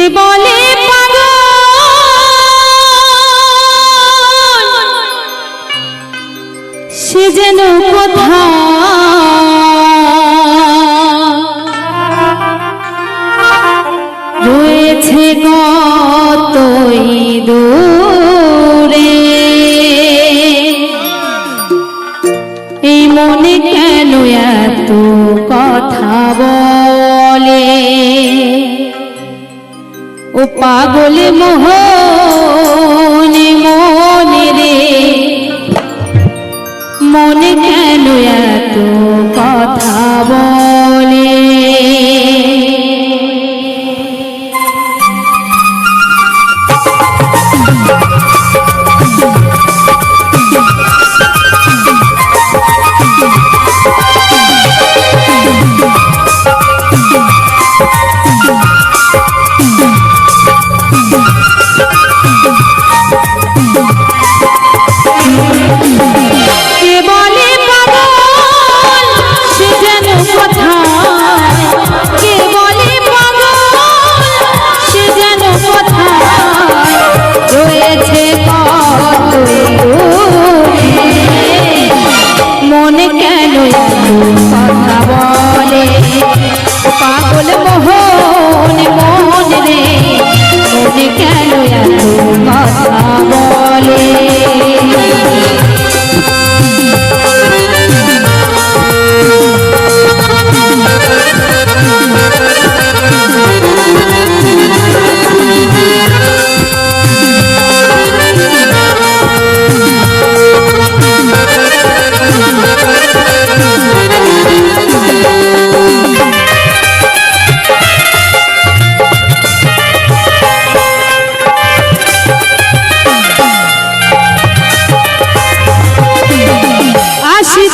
বলে পাগল সে যেন কোথা রয়েছে কতই দূরে এই মনে কেন এত কথা বলে ও পাগল মোহনে মনে রে মনে কেন এত কথা বলে মনে কেন কথা বলে পাগল মোহন মন রে মনে কেন কথা বলে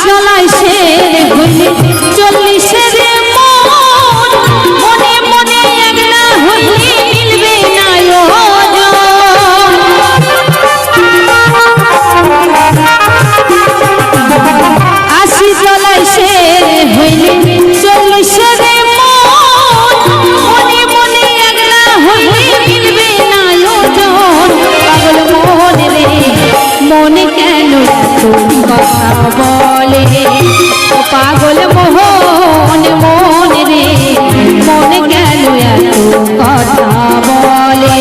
চলাই সে হইলে চল্লিশের মনে মনে একলা হইলে মিলবে না আশি চলাই সে হইলে চল্লিশের মনে মনে একলা হইলে মিলবে না পাগল মনে রে মনে কেন কথা বলে পাগল মোহন মন রে মনে কেন এত কথা বলে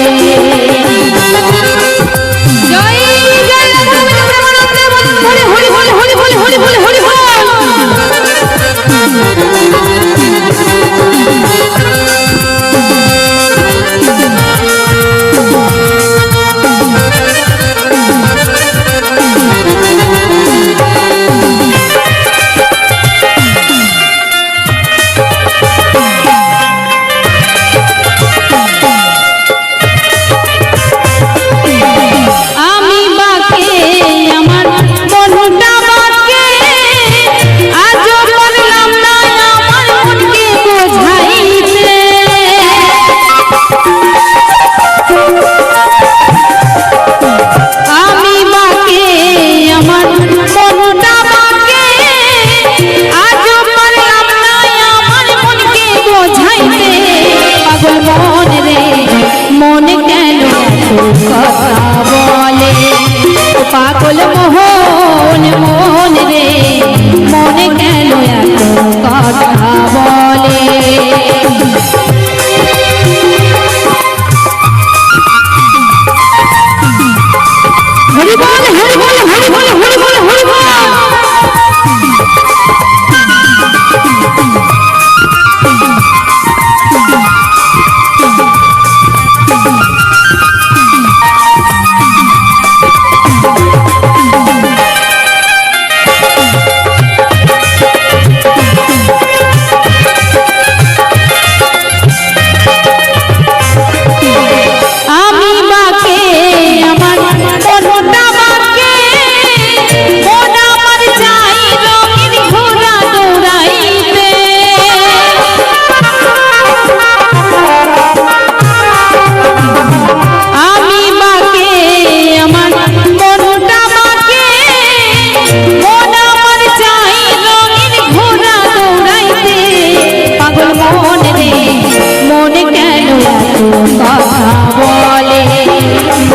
মনে কেন কথা বলে পাগল মোহন মন রে মনে কেন এত কথা বলে হরি বল হরি বল হরি বল হরি বল হরি বল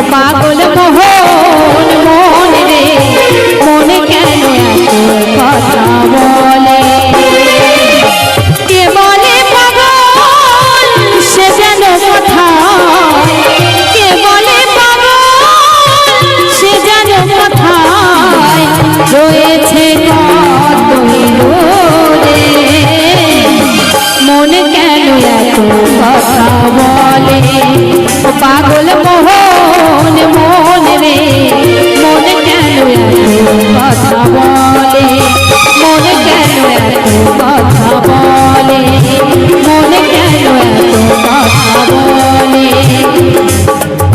পাগল মোহন মন রে মনে কেন এত কথা বলে কে বলে পাগল সে যেন কোথায় কে বলে পাগল সে যেন কোথায় রয়েছে কতই দূরে মন কেন এত কথা বলে পাগল মোহন মন রে মন কেন এত কথা বলে মন কেন এত কথা বলে মন কেন এত কথা বলে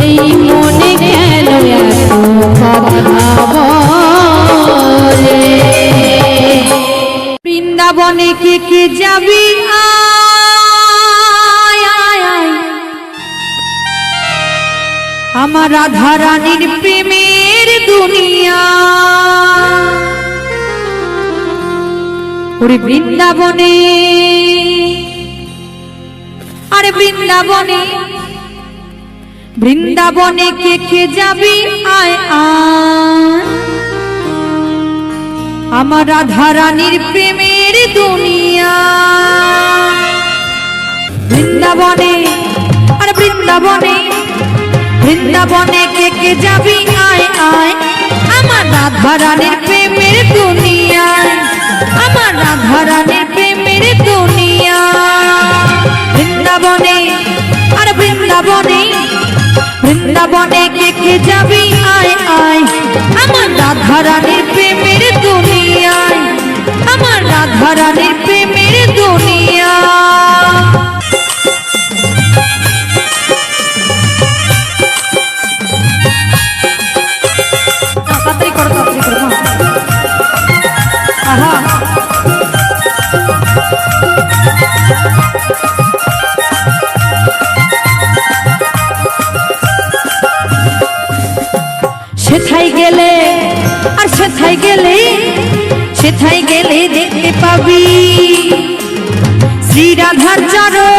এই মনে কেন এত কথা বলে বৃন্দাবনে কে কে যাবি আমার রাধা রানীর প্রেমের দুনিয়া ওরে বৃন্দাবনে আরে বৃন্দাবনে বৃন্দাবনে কে কে যাবি আয় আয় আমার রাধা রানীর প্রেমের দুনিয়া বৃন্দাবনে আরে বৃন্দাবনে বৃন্দাবনে কে কে যাবি আয় আয় আমার রাধা রানীর প্রেমের দুনিয়া আমার রাধা রানীর প্রেমের দুনিয়া বৃন্দাবনে আর বৃন্দাবনে বৃন্দাবনে কে কে যাবি আয় আয় আমার রাধা রানীর প্রেমের দুনিয়া আমার রাধা রানীর প্রেমের দুনিয়া সেথায় গেলে আর সেথায় গেলে সেথায় গেলে দেখতে পাবি শ্রী রাধার চরণ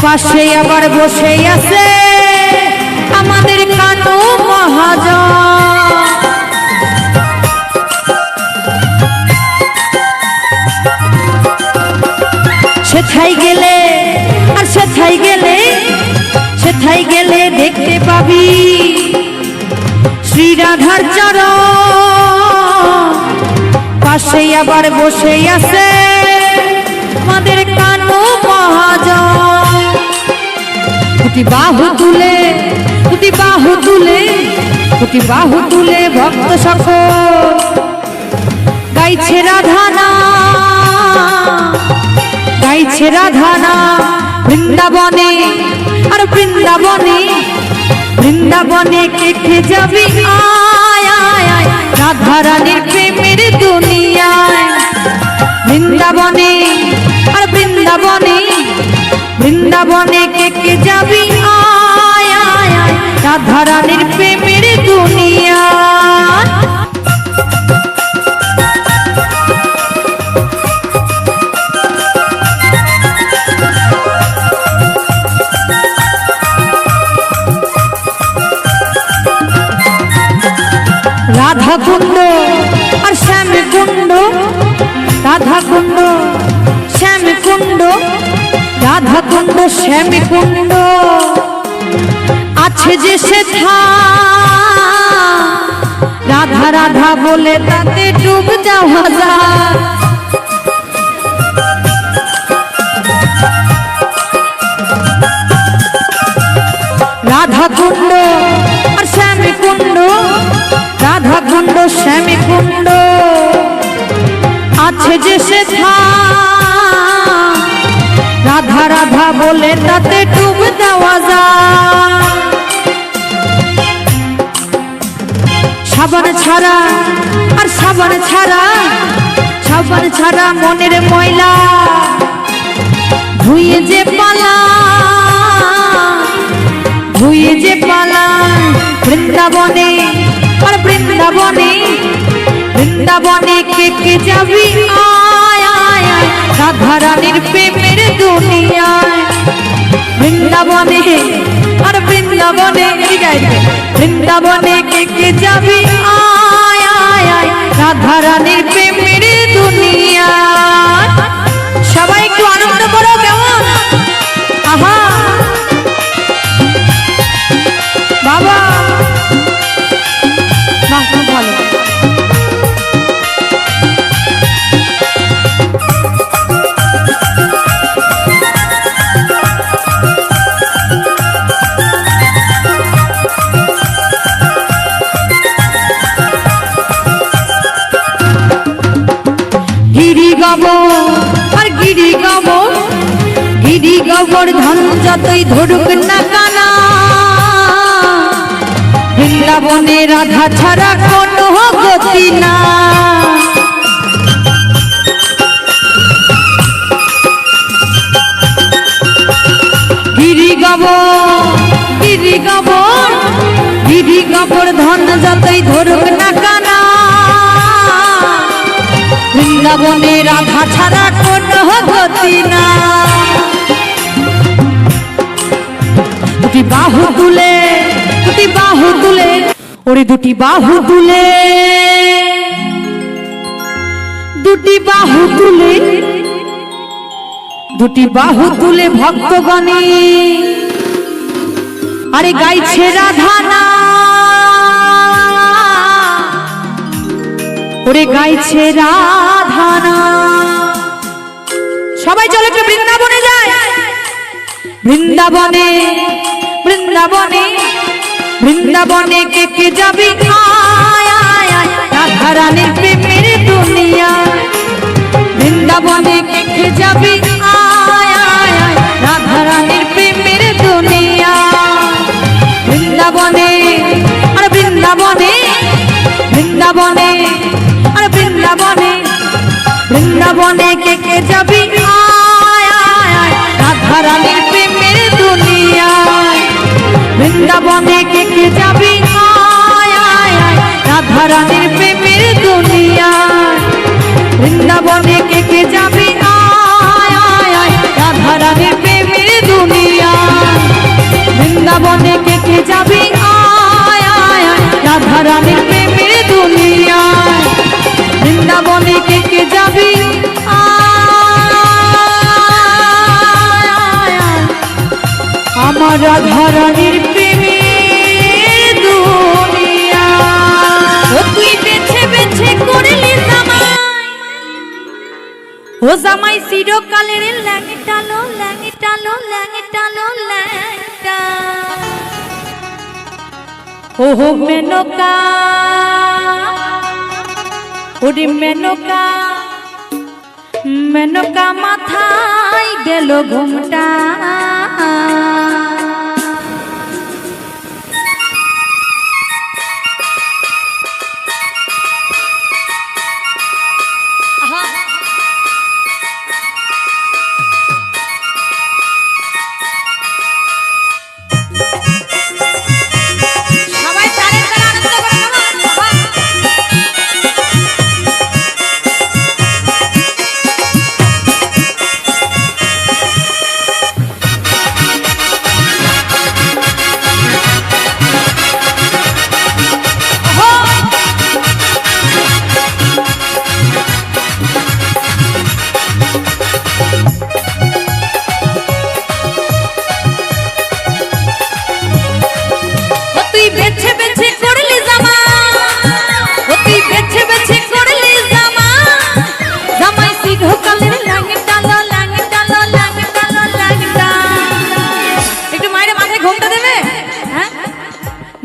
পাশে আবার বসে আছে আমাদের কানু মহাজন সেথায় গেলে আর সেথায় গেলে সেথায় গেলে দেখতে পাবি শ্রী রাধার চরণ পাশে আবার বসে আছে আমাদের কানু মহাজন দুটি বাহু তুলে দুটি বাহু তুলে দুটি বাহু তুলে ভক্ত সকল গাইছে রাধানা গাইছে রাধানা বৃন্দাবনে আর বৃন্দাবনে বৃন্দাবনে কে কে যাবি আয় আয় আয় রাধা রানীর প্রেমের দুনিয়ায় বৃন্দাবনে আর বৃন্দাবনে বৃন্দাবনে কে কে যাবি আয় আয় আয় রাধা রানীর প্রেমের দুনিয়ায় রাধা কুণ্ড আর শ্যাম কুণ্ড রাধা কুণ্ড শ্যাম কুণ্ড রাধা কুণ্ড শ্যাম কুণ্ড আছে যে সেথা রাধা রাধা বলে তাতে ডুব যাওয়া যায় রাধা কুণ্ড আর শ্যাম কুণ্ড রাধা কুণ্ড শ্যাম কুণ্ড আছে যে সেথা রাধা রাধা বলে তাতে ডুব দেওয়া যায় সাবান ছাড়া আর সাবান ছাড়া সাবান ছাড়া মনের ময়লা ধুয়ে যে পালা ধুয়ে যে পালা বৃন্দাবনে আর বৃন্দাবনে বৃন্দাবনে কে কে যাবি আয় আয় আয় রাধা রানীর প্রেমের দুনিয়ায় বৃন্দাবনে আর বৃন্দাবনে বৃন্দাবনে কে যাবি আয় আয় আয় রাধা রানীর প্রেমের দুনিয়া। সবাই একটু আনন্দ করো কেমন? আহা বাবা বাহ খুব ভালো। গিরি গোবর্ধন যতই ধরুক না কানা বৃন্দাবনে রাধা ছাড়া কোনো গতি না। গিরি গোবর্ধন যতই ধরুক না কানা বৃন্দাবনে রাধা ছাড়া কোনো গতি না। দুটি বাহু তুলে ওরে দুটি বাহু তুলে ভক্তগণে আরে গাইছে রাধা না, ওরে গাইছে রাধা না। সবাই চলো একটু বৃন্দাবনে যায়। বৃন্দাবনে কে যাবি আয় আয় আয় রাধা রানীর প্রেমের দুনিয়া। বৃন্দাবনে কে যাবি আয় আয় আয় রাধা রানীর প্রেমের দুনিয়া। বৃন্দাবনে আর বৃন্দাবনে কে যাবি আয় আয় আয় রাধা রানীর প্রেমের দুনিয়া। বৃন্দাবনে কে যাবি আয় আয় আয় রাধা রানীর প্রেমের দুনিয়া। বৃন্দাবনে কে যাবি আয় আয় আয় রাধা রানীর প্রেমের দুনিয়া। বৃন্দাবনে কে যাবি আয় আয় আয় রাধা রানীর প্রেমের দুনিয়া। বৃন্দাবনে কে যাবি আমার রাধা রানীর প্রেমের দুনিয়া। ও তুই বেছে করলি জামাই, ও জামাই চিরকালের ল্যাংটালো ল্যাংটা। ও হো মেনকা ওরে মেনকা মাথায় গেল ঘুমটা।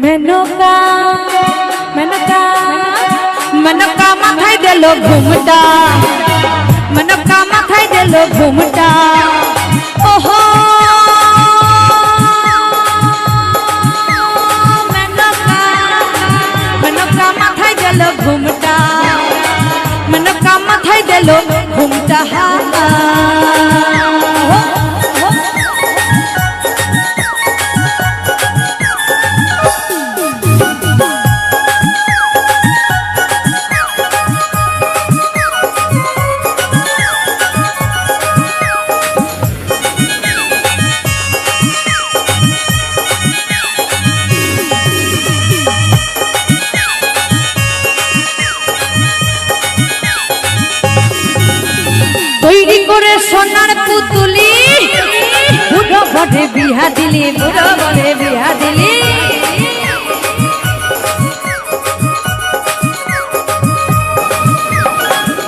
মেনকা মেনকা মেনকা মাথায় দিল ঘুমটা, মেনকা মাথায় দিল ঘুমটা। ওহো মেনকা মেনকা মাথায় দিল ঘুমটা, মেনকা মাথায় দিল ঘুমটা। পুতুলি বুড়ো বড়ে বিহা দিলি বুড়ো বড়ে বিহা দিলি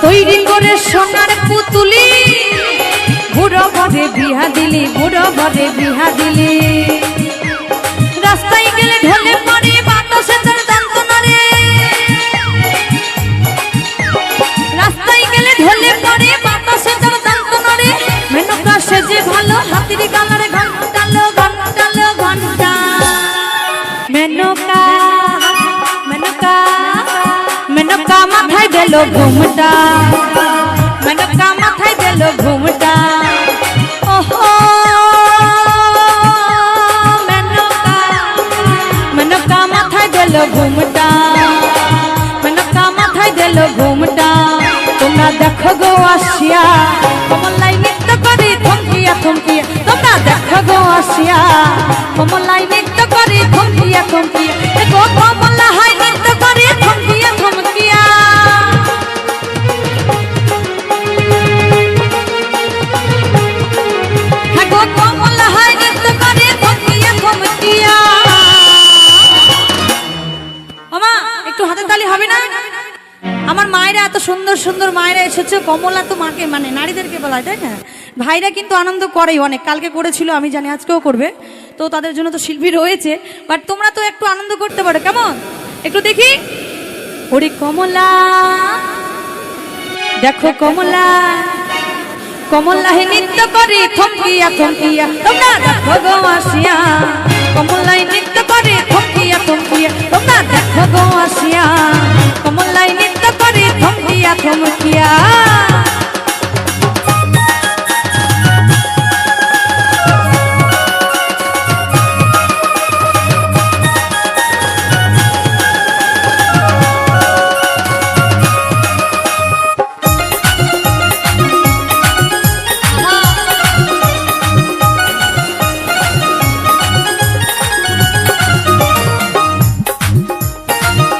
তৈরি করে সোনার পুতুলি বুড়ো বড়ে বিহা দিলি বুড়ো বড়ে বিহা দিলি রাস্তায় গেলে ঢলে পড়ে বাতাসে তোর দান্ত নড়ে রাস্তায় গেলে ঢলে পড়ে বাতাসে তোর দান্ত নড়ে মেনকা সেজে ভালো হাতির গালারে ঘন্টালো ঘন্টালো ঘন্টা মেনকা মেনকা মেনকা মাথায় দিল ঘুমটা মেনকা মাথায় দিল ঘুমটা ওহো মেনকা মেনকা মাথায় দিল ঘুমটা মেনকা মাথায় দিল ঘুমটা তোমরা দেখো গো আসিয়া কমলাই নৃত্য করে থমকিয়া থমকিয়া তোমরা দেখো গো আসিয়া কমলাই নৃত্য করে থমকিয়া থমকিয়া গো কমলা হাই নৃত্য করে থমকিয়া থমকিয়া হ্যাঁ গো কমলা হাই নৃত্য করে থমকিয়া থমকিয়া মামা একটু হাতে তালি হবে না আমার মায়েরা এত সুন্দর সুন্দর মায়েরা এসেছে কমলা তো মাকে মানে নারীদেরকে বলায় তাই না ভাইরা কিন্তু আনন্দ করেই অনেক কালকে করেছিল আমি জানি আজকেও করবে তো তাদের জন্য তো শিল্পী রয়েছে বাট তোমরা তো একটু আনন্দ করতে পারো কেমন একটু দেখি ওরে কমলা দেখো কমলা কমলা হে নৃত্য করে থমকিয়া থমকিয়া তোমরা দেখো গো আসিয়া কমলাই নৃত্য করে থমকিয়া থমকিয়া তোমরা দেখো গো আসিয়া কমলাই নৃত্য করে থমকিয়া থমকিয়া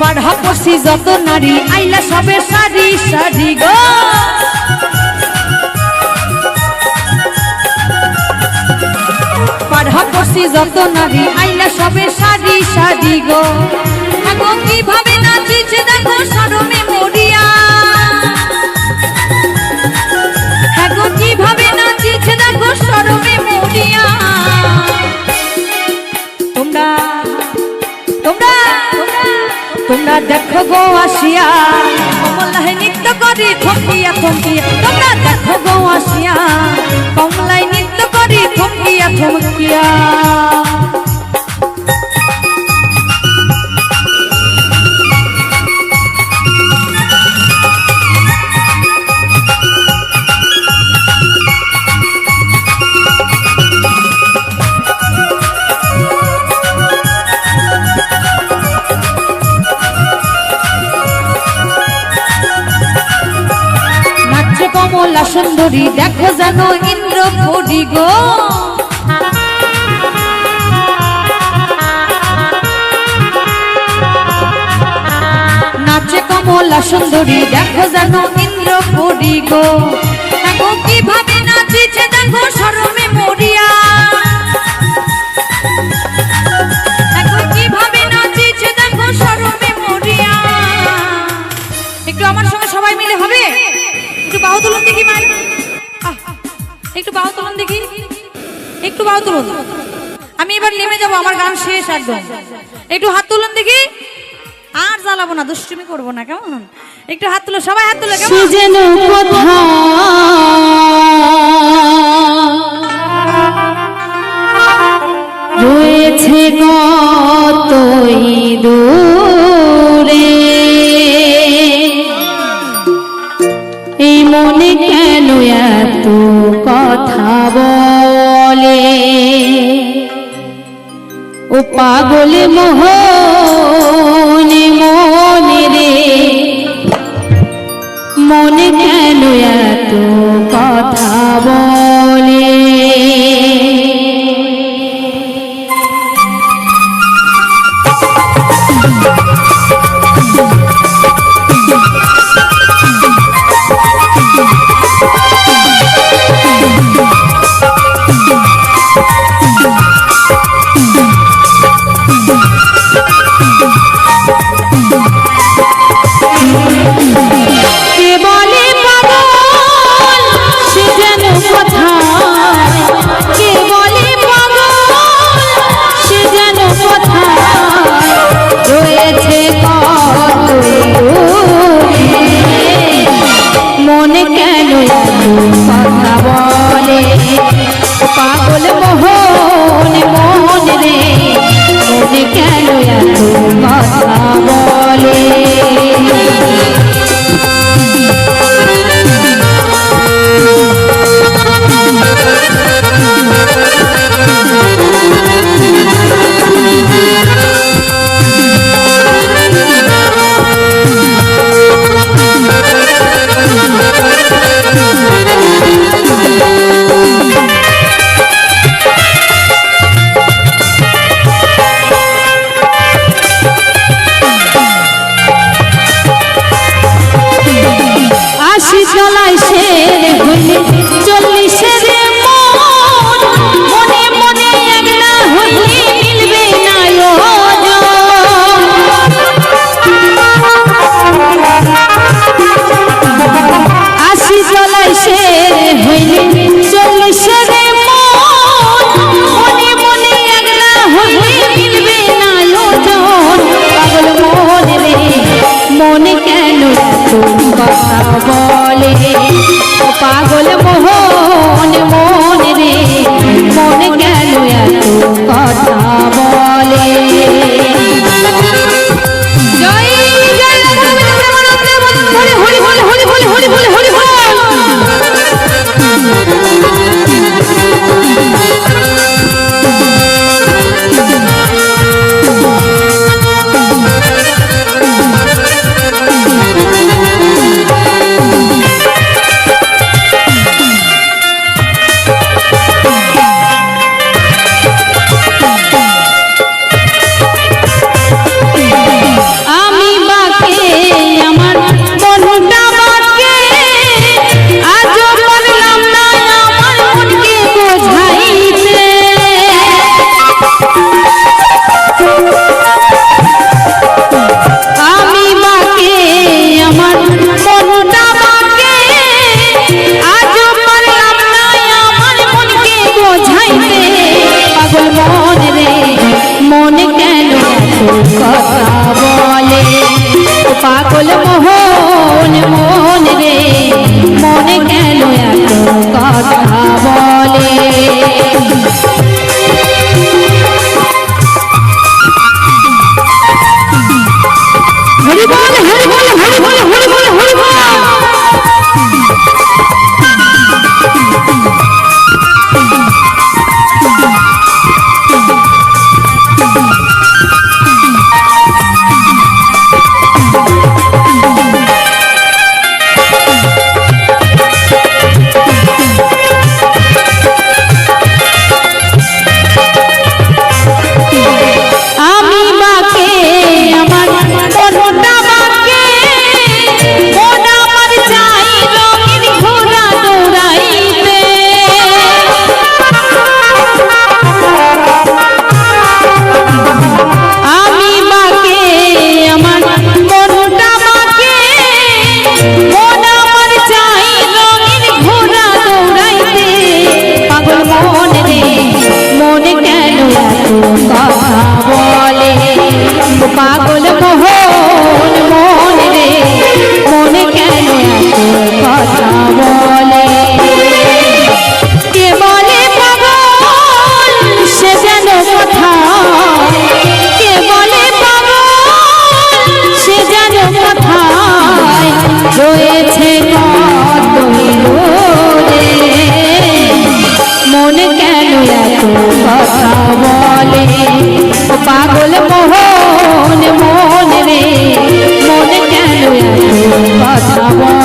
পাড়া পড়ছি যত নারী আইলা সবে সারি সারি গো পাড়া পড়ছি যত নারী আইলা সবে সারি সারি গো এখন কিভাবে নাচিছে দেখো শরমে মরিয়া এখন কিভাবে নাচিছে দেখো শরমে মরিয়া তোমরা তোমরা তোমরা দেখো গো আসিয়া কমলাই নৃত্য করে থমকিয়া থমকিয়া তোমরা দেখো গো আসিয়া কমলাই নৃত্য করে থমকিয়া থমকিয়া কমলা সুন্দরী দেখো জানো ইন্দ্র পরি গো নাচে কমলা সুন্দরী দেখো জানো ইন্দ্র পরি গো দেখো কিভাবে নাচিছে দেখো শরমে মরিয়া দেখো কিভাবে নাচিছে দেখো শরমে মরিয়া একটু আমার সঙ্গে সবাই মিলে হবে একটু বাহু তুলুন দেখি মাই একটু বাহু তুলুন দেখি একটু বাহু তুলুন আমি এবার নেমে যাব আমার গান শেষ একদম একটু হাত তুলুন দেখি আর জ্বালাবো না দুষ্টুমি করবো না কেমন একটু হাত তুলো সবাই হাত তুলো কেমন যেন কোথা রয়েছে কতই দূরে এই মনে কেন এত কথা বলে ও পাগল মোহনে মনে রে মনে কেন এত কথা বলে কথা বলে ও পাগল মোহন মন রে মন কেন এত কথা বলে